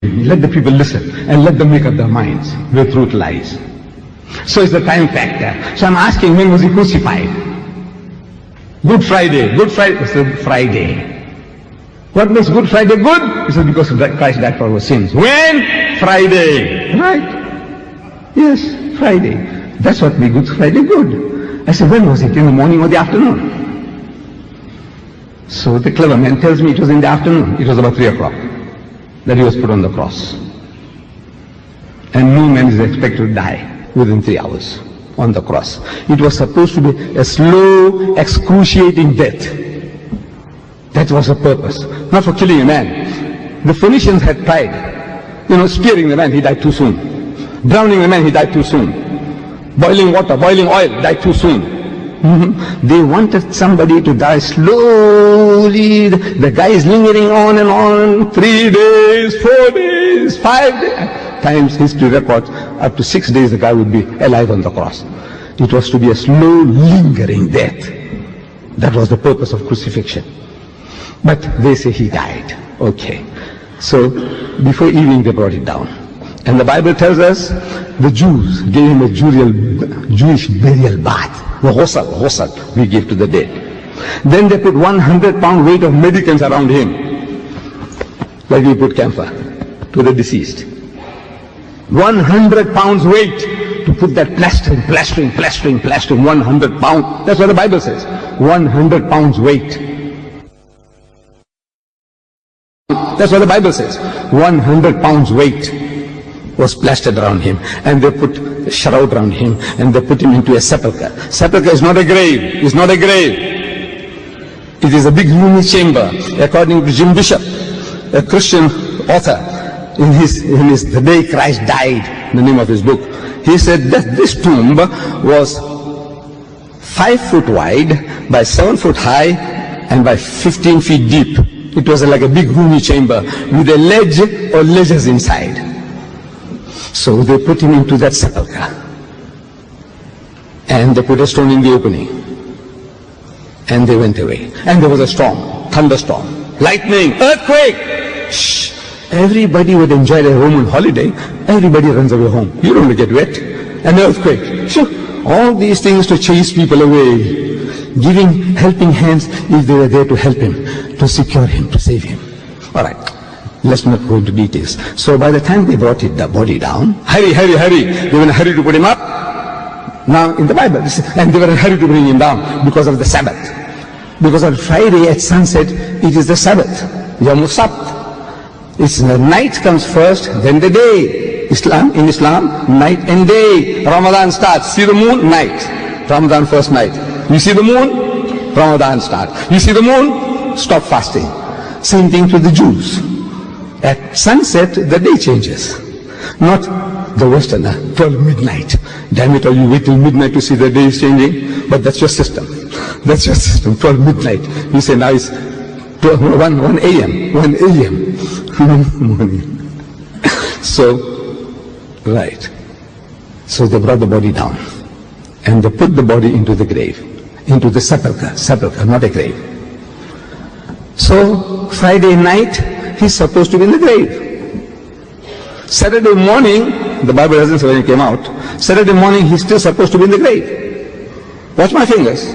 Let the people listen and let them make up their minds where truth lies. So it's the time factor. So I'm asking, when was he crucified? Good Friday. Good Friday. It's Friday. What makes Good Friday good? He said, because Christ died for our sins. When? Friday. Right? Yes, Friday. That's what makes Good Friday good. I said, when was it? In the morning or the afternoon? So the clever man tells me it was in the afternoon. It was about 3 o'clock that he was put on the cross. And no man is expected to die within 3 hours on the cross. It was supposed to be a slow, excruciating death. That was the purpose. Not for killing a man. The Phoenicians had tried, spearing the man, he died too soon. Drowning the man, he died too soon. Boiling water, boiling oil, died too soon. They wanted somebody to die slowly. The guy is lingering on and on. 3 days, 4 days, 5 days. Times history records, up to 6 days the guy would be alive on the cross. It was to be a slow, lingering death. That was the purpose of crucifixion. But they say he died. Okay. So, before evening they brought it down. And the Bible tells us the Jews gave him a Jewish burial bath. The ghusl we give to the dead. Then they put 100-pound weight of medicines around him, like we put camphor to the deceased. 100 pounds weight to put that plastering, 100 pounds. That's what the Bible says. 100 pounds weight. That's what the Bible says. 100 pounds weight was plastered around him, and they put a shroud around him, and they put him into a sepulchre. Sepulchre is not a grave. It's not a grave. It is a big roomy chamber, according to Jim Bishop, a Christian author. In his The Day Christ Died, the name of his book, he said that this tomb was 5 foot wide by 7 foot high and by 15 feet deep. It was like a big roomy chamber with a ledge or ledges inside. So they put him into that sepulchre, and they put a stone in the opening, and they went away. And there was a storm, thunderstorm, lightning, earthquake. Shh. Everybody would enjoy a Roman holiday. Everybody runs away home. You don't get wet. An earthquake. Sure. All these things to chase people away. Giving helping hands if they were there to help him, to secure him, to save him. All right. Let's not go into details. So by the time they brought the body down, hurry. They were in a hurry to put him up. Now in the Bible, and they were in a hurry to bring him down because of the Sabbath. Because on Friday at sunset, it is the Sabbath. Yom Sabt. It's the night comes first, then the day. In Islam, night and day. Ramadan starts. See the moon? Night. Ramadan first night. You see the moon? Ramadan start. You see the moon? Stop fasting. Same thing to the Jews. At sunset, the day changes. Not the Westerner, 12 midnight. Damn it, or you wait till midnight to see the day is changing. But that's your system. That's your system, 12 midnight. You say now it's 1 a.m. 1 a.m. morning. So, right. So they brought the body down. And they put the body into the grave. Into the sepulchre, not a grave. So, Friday night, he's supposed to be in the grave. Saturday morning, the Bible doesn't say when he came out, Saturday morning he's still supposed to be in the grave. Watch my fingers.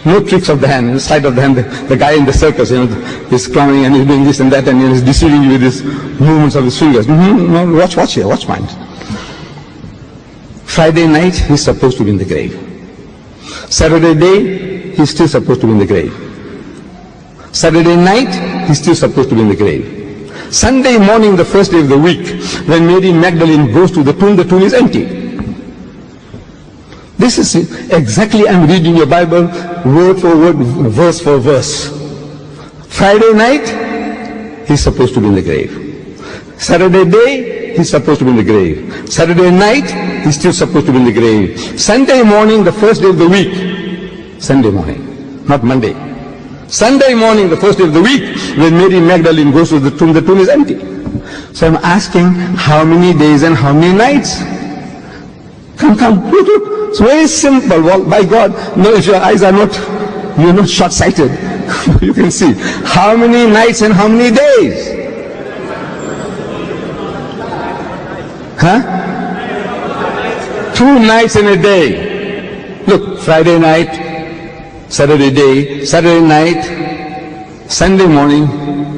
No tricks of the hand, the sleight of the hand. The guy in the circus, is clowning and he's doing this and that and he's deceiving you with his movements of his fingers. No, watch here, watch mine. Friday night, he's supposed to be in the grave. Saturday day, he's still supposed to be in the grave. Saturday night, he's still supposed to be in the grave. Sunday morning, the first day of the week, when Mary Magdalene goes to the tomb is empty. This is exactly, I'm reading your Bible word for word, verse for verse. Friday night, he's supposed to be in the grave. Saturday day, he's supposed to be in the grave. Saturday night, he's still supposed to be in the grave. Sunday morning, the first day of the week, Sunday morning, not Monday. Sunday morning, the first day of the week, when Mary Magdalene goes to the tomb is empty. So I'm asking, how many days and how many nights? Come, look. It's very simple. Well, by God, no, if your eyes are not, you're not short-sighted. You can see how many nights and how many days. Huh? 2 nights in a day. Look, Friday night, Saturday day, Saturday night, Sunday morning,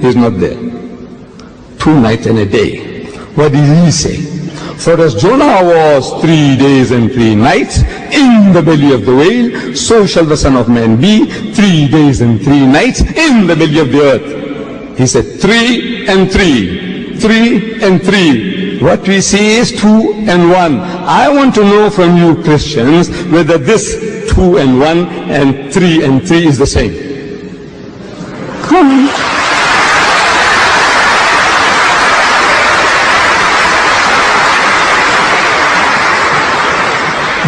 he's not there. 2 nights in a day. What did he say? For as Jonah was 3 days and 3 nights in the belly of the whale, so shall the Son of Man be 3 days and 3 nights in the belly of the earth. He said 3 and 3, 3 and 3. What we see is 2 and 1. I want to know from you Christians whether this 2 and 1 and 3 and 3 is the same. Come on.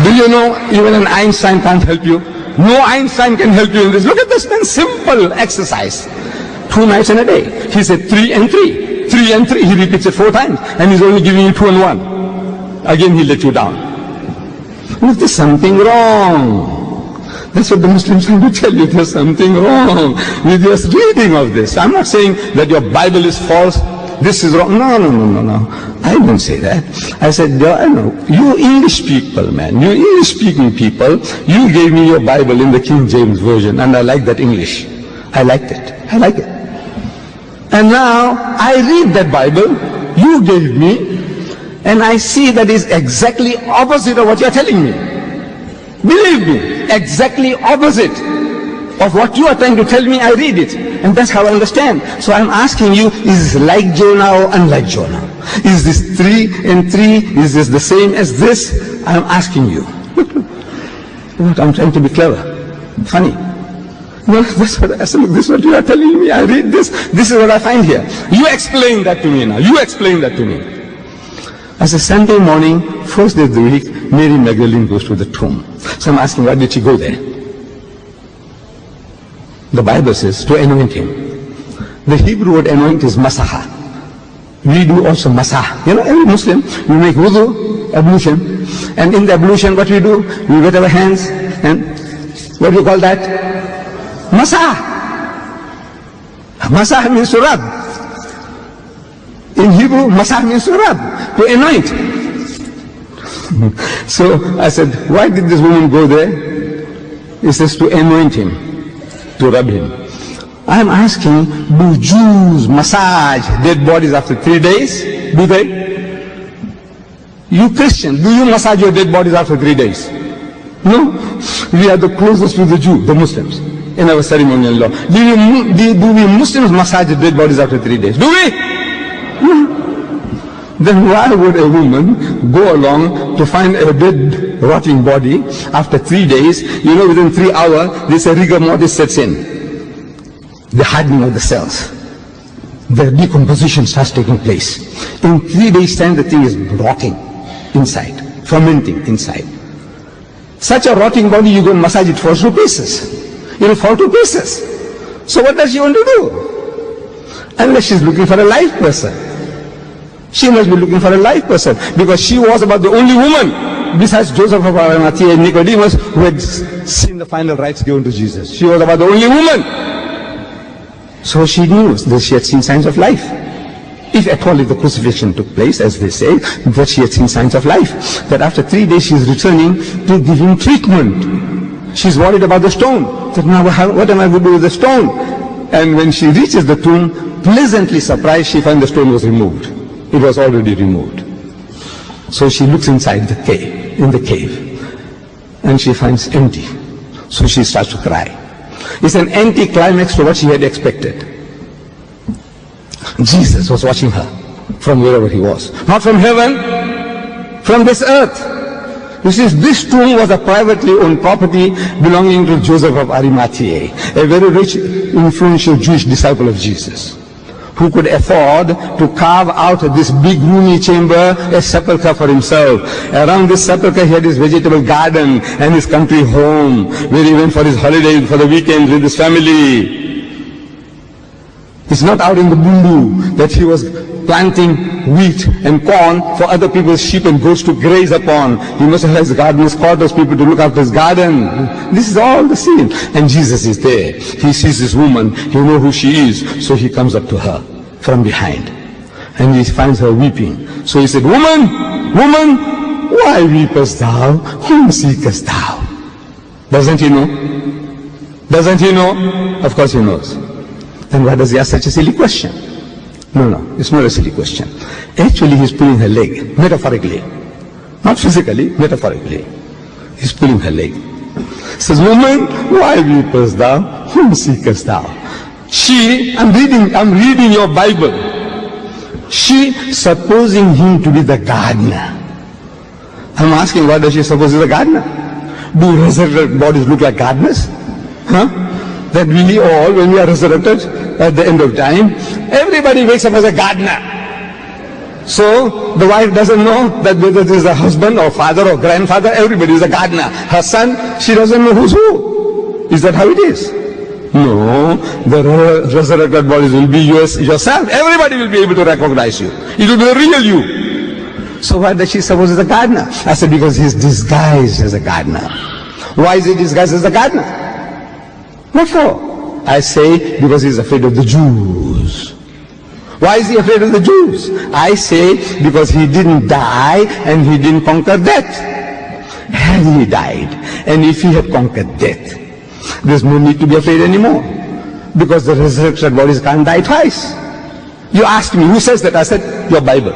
Do you know even an Einstein can't help you? No Einstein can help you in this. Look at this man's simple exercise. 2 nights in a day. He said 3 and 3. 3 and 3. He repeats it 4 times. And he's only giving you 2 and 1. Again he let you down. Look, there's something wrong. That's what the Muslims trying to tell you. There's something wrong with your reading of this. I'm not saying that your Bible is false. This is wrong. No. I didn't say that. I said, you English people, man, you English speaking people, you gave me your Bible in the King James Version, and I like that English. I liked it. I like it. And now I read that Bible you gave me, and I see that is exactly opposite of what you're telling me. Believe me, exactly opposite of what you are trying to tell me. I read it, and that's how I understand. So I'm asking you, is this like Jonah or unlike Jonah? Is this 3 and 3? Is this the same as this? I'm asking you. Look, I'm trying to be clever, funny. No, that's what I said. Look, this is what you are telling me. I read this. This is what I find here. You explain that to me now. You explain that to me. As a Sunday morning, first day of the week, Mary Magdalene goes to the tomb. So I'm asking, why did she go there? The Bible says to anoint him. The Hebrew word anoint is masaha. We do also masah. You know, every Muslim, we make wudu, ablution. And in the ablution, what we do? We wet our hands. And what do you call that? Masah. Masah means to rub. In Hebrew, masah means to rub, to anoint. So I said, why did this woman go there? It says to anoint him, to rub him. I'm asking, do Jews massage dead bodies after 3 days? Do they? You Christians, do you massage your dead bodies after 3 days? No. We are the closest to the Jew, the Muslims, in our ceremonial law. Do we Muslims massage dead bodies after 3 days? Do we? No. Then why would a woman go along to find a dead, rotting body after 3 days? You know, within 3 hours, this rigor mortis sets in. The hardening of the cells. The decomposition starts taking place. In 3 days' time, the thing is rotting inside, fermenting inside. Such a rotting body, you go and massage it, falls to pieces. It will fall to pieces. So what does she want to do? Unless she's looking for a live person. She must be looking for a live person, because she was about the only woman besides Joseph of Arimathea and Nicodemus who had seen the final rites given to Jesus. She was about the only woman. So she knew that she had seen signs of life. If at all, if the crucifixion took place, as they say, that she had seen signs of life. That after 3 days she is returning to give him treatment. She's worried about the stone. That now what am I going to do with the stone? And when she reaches the tomb, pleasantly surprised, she finds the stone was removed. It was already removed. So she looks inside the cave, in the cave, and she finds empty. So she starts to cry. It's an anti-climax to what she had expected. Jesus was watching her from wherever he was. Not from heaven, from this earth. You see, this tomb was a privately owned property belonging to Joseph of Arimathea, a very rich, influential Jewish disciple of Jesus, who could afford to carve out this big roomy chamber, a sepulchre for himself. Around this sepulchre he had his vegetable garden and his country home, where he went for his holidays, for the weekends with his family. It's not out in the bundu that he was planting wheat and corn for other people's sheep and goats to graze upon. He must have his gardeners, quarters, people to look after his garden. This is all the scene. And Jesus is there. He sees this woman. He knows who she is. So he comes up to her from behind. And he finds her weeping. So he said, woman, woman, why weepest thou? Whom seekest thou? Doesn't he know? Doesn't he know? Of course he knows. Then why does he ask such a silly question? No, it's not a silly question. Actually, he's pulling her leg, metaphorically. Not physically, metaphorically. He's pulling her leg. Says, woman, why weepest thou? Whom seekest thou? She, I'm reading your Bible. She, supposing him to be the gardener. I'm asking, why does she suppose he's a gardener? Do resurrected bodies look like gardeners? That we all, when we are resurrected at the end of time, everybody wakes up as a gardener. So the wife doesn't know that whether this is a husband or father or grandfather, everybody is a gardener. Her son, she doesn't know who's who. Is that how it is? No, the resurrected bodies will be yourself. Everybody will be able to recognize you. It will be the real you. So why does she suppose he's a gardener? I said, because he's disguised as a gardener. Why is he disguised as a gardener? What for? I say, because he's afraid of the Jews. Why is he afraid of the Jews? I say, because he didn't die and he didn't conquer death. Had he died, and if he had conquered death, there's no need to be afraid anymore. Because the resurrected bodies can't die twice. You asked me, who says that? I said, your Bible.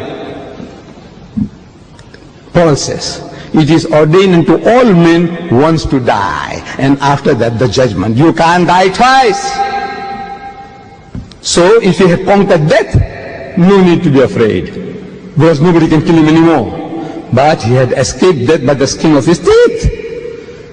Paul says, it is ordained unto all men once to die, and after that the judgment. You can't die twice. So if he had conquered death, no need to be afraid, because nobody can kill him anymore. But he had escaped death by the skin of his teeth.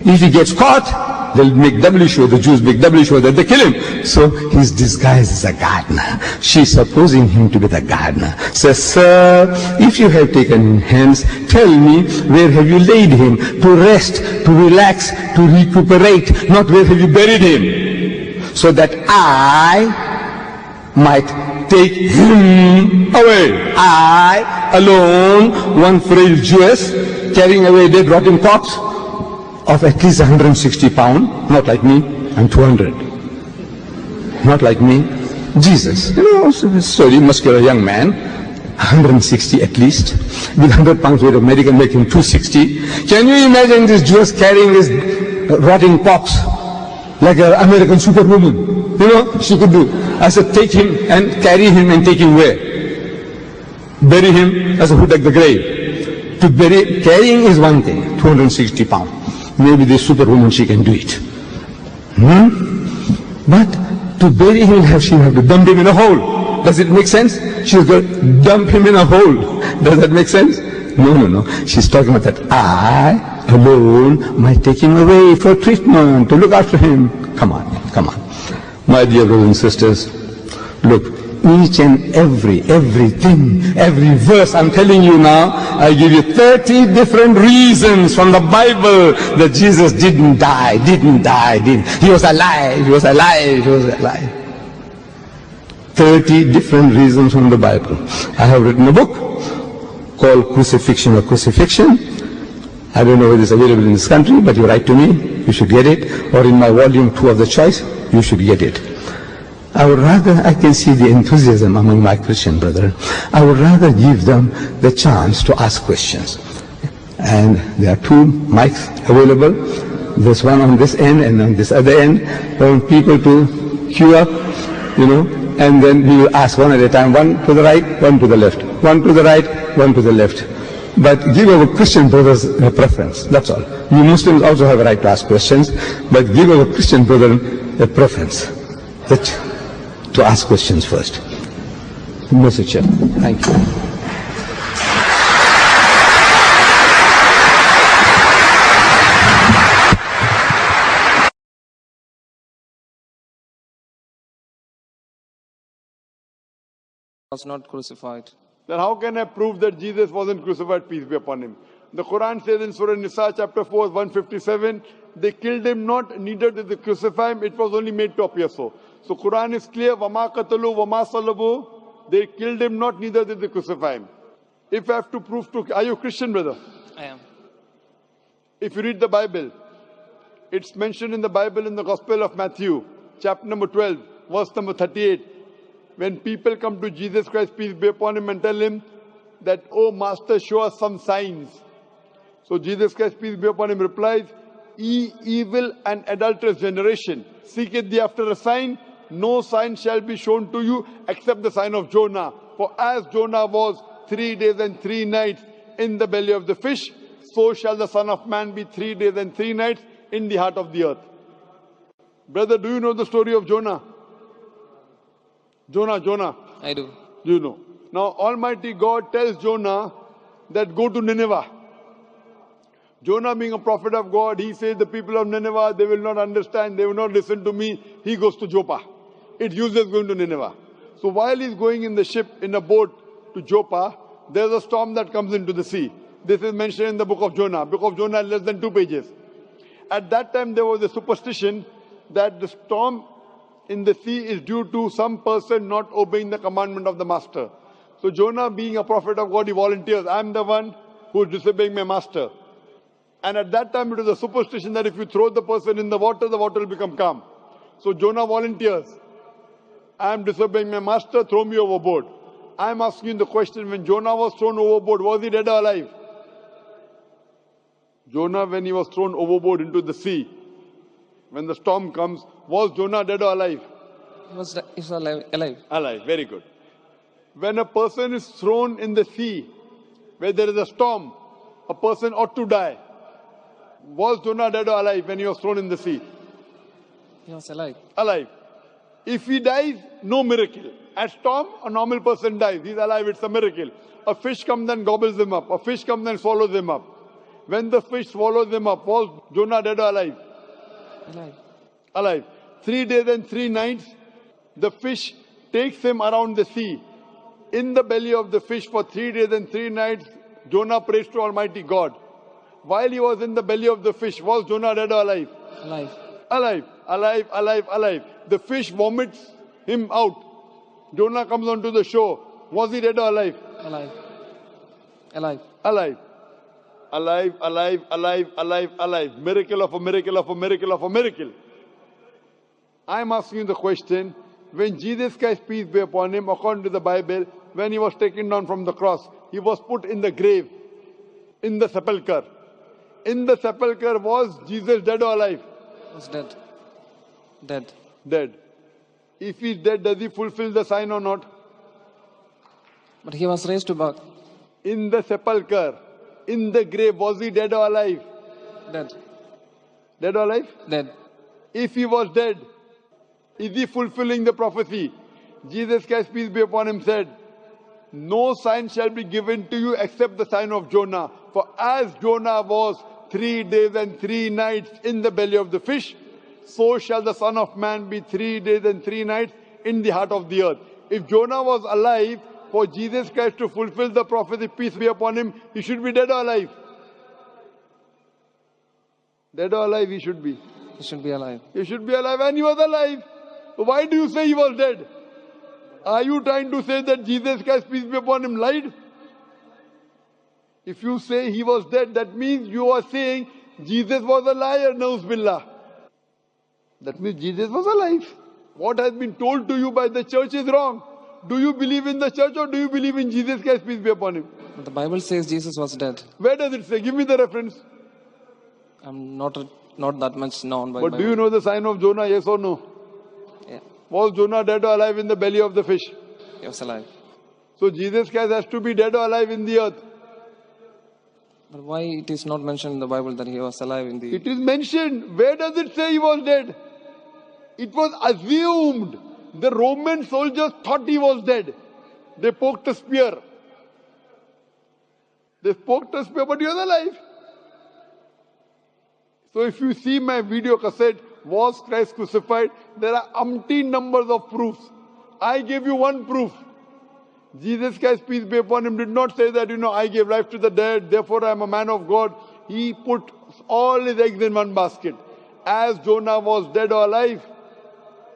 If he gets caught, they'll make doubly sure, the Jews make doubly sure that they kill him. So he's disguised as a gardener. She's supposing him to be the gardener. Says, sir, if you have taken him hence, tell me, where have you laid him? To rest, to relax, to recuperate, not where have you buried him? So that I might take him away. I alone, one frail Jewess, carrying away a dead rotten corpse of at least 160 pounds, not like me, I'm 200. Not like me. Jesus, sorry, muscular young man, 160 at least, with 100 pounds weight of medical make him 260. Can you imagine this Jewess carrying this rotting corpse like an American superwoman? She could do. I said, take him and carry him and take him where? Bury him as a hood at the grave. To bury, carrying is one thing, 260 pounds. Maybe this superwoman, she can do it. But to bury him, she'll have to dump him in a hole. Does it make sense? She's going to dump him in a hole. Does that make sense? No. She's talking about that I alone might take him away for treatment, to look after him. Come on. My dear brothers and sisters, look, each and everything, every verse I'm telling you now, I give you 30 different reasons from the Bible that Jesus didn't die. He was alive. 30 different reasons from the Bible. I have written a book called Crucifixion or Crucifixion. I don't know whether it's available in this country, but you write to me, you should get it. Or in my volume 2 of the choice, you should get it. I can see the enthusiasm among my Christian brethren. I would rather give them the chance to ask questions. And there are 2 mics available. There's one on this end and on this other end. I want people to queue up, and then we will ask one at a time, one to the right, one to the left. One to the right, one to the left. But give our Christian brothers a preference, that's all. You Muslims also have a right to ask questions, but give our Christian brethren a preference to ask questions first. Mr. Chair, thank you. Was not crucified. Then how can I prove that Jesus wasn't crucified, peace be upon him? The Quran says in Surah Nisa chapter 4, 157, they killed him not, neither did they crucify him, it was only made to appear so. So Quran is clear, وَمَا قَتَلُوا وَمَا صَلَبُوا, they killed him not, neither did they crucify him. If I have to prove are you a Christian, brother? I am. If you read the Bible, it's mentioned in the Bible in the Gospel of Matthew, chapter number 12, verse number 38. when people come to Jesus Christ, peace be upon him, and tell him that, "Oh Master, show us some signs." So Jesus Christ, peace be upon him, replies, "Ye evil and adulterous generation, seeketh thee after a sign? No sign shall be shown to you except the sign of Jonah. For as Jonah was 3 days and 3 nights in the belly of the fish, so shall the Son of Man be 3 days and 3 nights in the heart of the earth." Brother, do you know the story of Jonah? Jonah. I do. Do you know? Now Almighty God tells Jonah that go to Nineveh. Jonah, being a prophet of God, he says the people of Nineveh, they will not understand, they will not listen to me. He goes to Joppa. It's useless going to Nineveh. So while he's going in the ship, in a boat to Joppa, there's a storm that comes into the sea. This is mentioned in the book of Jonah. Book of Jonah is less than 2 pages. At that time, there was a superstition that the storm in the sea is due to some person not obeying the commandment of the master. So Jonah, being a prophet of God, he volunteers, "I'm the one who is disobeying my master." And at that time, it was a superstition that if you throw the person in the water will become calm. So Jonah volunteers, "I'm disobeying my master, throw me overboard." I'm asking you the question, when Jonah was thrown overboard, was he dead or alive? Jonah, when he was thrown overboard into the sea, when the storm comes, was Jonah dead or alive? He was alive. Alive, very good. When a person is thrown in the sea, where there is a storm, a person ought to die. Was Jonah dead or alive when he was thrown in the sea? He was alive. Alive. If he dies, no miracle. At storm, a normal person dies. He's alive, it's a miracle. A fish comes and gobbles him up. A fish comes and swallows him up. When the fish swallows him up, was Jonah dead or alive? Alive. Alive. 3 days and 3 nights, the fish takes him around the sea. In the belly of the fish for 3 days and 3 nights, Jonah prays to Almighty God. While he was in the belly of the fish, was Jonah dead or alive? Alive. Alive, alive, alive, alive. The fish vomits him out. Jonah comes onto the shore. Was he dead or alive? Alive. Alive. Alive. Alive, alive, alive, alive, alive. Miracle of a miracle of a miracle of a miracle. I'm asking you the question, when Jesus Christ, peace be upon him, according to the Bible, when he was taken down from the cross, he was put in the grave, in the sepulchre. In the sepulchre, was Jesus dead or alive? He was dead. Dead. Dead. If he's dead, does he fulfill the sign or not? But he was raised to back. In the sepulchre, in the grave, was he dead or alive? Dead. Dead or alive? Dead. If he was dead, is he fulfilling the prophecy? Jesus Christ, peace be upon him, said, "No sign shall be given to you except the sign of Jonah. For as Jonah was 3 days and 3 nights in the belly of the fish, so shall the Son of Man be 3 days and 3 nights in the heart of the earth." If Jonah was alive, for Jesus Christ to fulfill the prophecy, peace be upon him, he should be dead or alive? Dead or alive he should be. He should be alive. He should be alive, and he was alive. So why do you say he was dead? Are you trying to say that Jesus Christ, peace be upon him, lied? If you say he was dead, that means you are saying Jesus was a liar, Nauz Billah. That means Jesus was alive. What has been told to you by the church is wrong. Do you believe in the church or do you believe in Jesus Christ, peace be upon him? But the Bible says Jesus was dead. Where does it say? Give me the reference. I'm not that much known by But Bible. do you know the sign of Jonah, yes or no? Yeah. Was Jonah dead or alive in the belly of the fish? He was alive. So Jesus Christ has to be dead or alive in the earth. But why it is not mentioned in the Bible that he was alive in the... It is mentioned. Where does it say he was dead? It was assumed. The Roman soldiers thought he was dead. They poked a spear. They poked a spear, but he was alive. So if you see my video cassette, "Was Christ Crucified?" there are umpteen numbers of proofs. I gave you one proof. Jesus Christ, peace be upon him, did not say that, I gave life to the dead, therefore I am a man of God. He put all his eggs in one basket. As Jonah was dead or alive,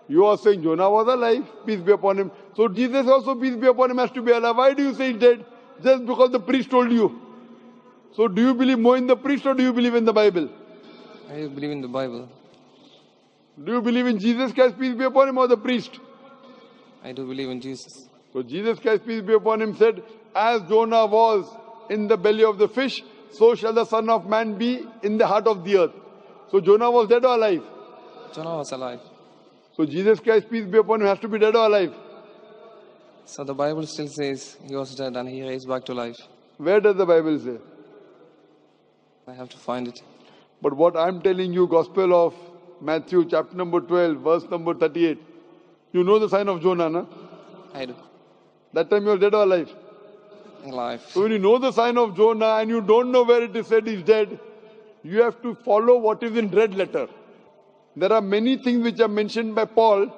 you are saying Jonah was alive, peace be upon him. So Jesus also, peace be upon him, has to be alive. Why do you say he's dead? Just because the priest told you. So do you believe more in the priest or do you believe in the Bible? I believe in the Bible. Do you believe in Jesus Christ, peace be upon him, or the priest? I do believe in Jesus. So Jesus Christ, peace be upon him, said, as Jonah was in the belly of the fish, so shall the Son of Man be in the heart of the earth. So Jonah was dead or alive? Jonah was alive. So Jesus Christ, peace be upon him, has to be dead or alive? So the Bible still says he was dead and he raised back to life. Where does the Bible say? I have to find it. But what I'm telling you, Gospel of Matthew, chapter number 12, verse number 38. You know the sign of Jonah, na? I do. That time you were dead or alive? Alive. So when you know the sign of Jonah and you don't know where it is said he's dead, you have to follow what is in red letter. There are many things which are mentioned by Paul,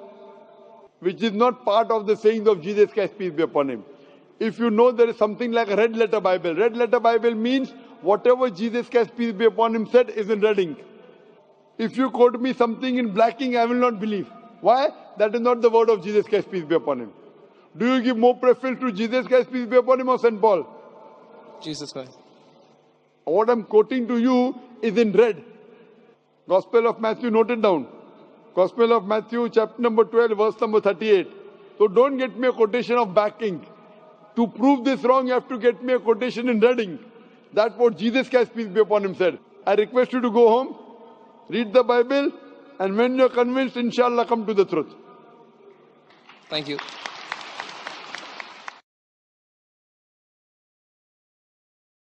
which is not part of the sayings of Jesus Christ, peace be upon him. If you know there is something like a red letter Bible. Red letter Bible means whatever Jesus Christ, peace be upon him, said is in red ink. If you quote me something in black ink, I will not believe. Why? That is not the word of Jesus Christ, peace be upon him. Do you give more preference to Jesus Christ, peace be upon him, or St. Paul? Jesus Christ. What I'm quoting to you is in red. Gospel of Matthew, note it down. Gospel of Matthew, chapter number 12, verse number 38. So don't get me a quotation of black ink. To prove this wrong, you have to get me a quotation in red ink. That's what Jesus Christ, peace be upon him, said. I request you to go home, read the Bible, and when you're convinced, inshallah, come to the truth. Thank you.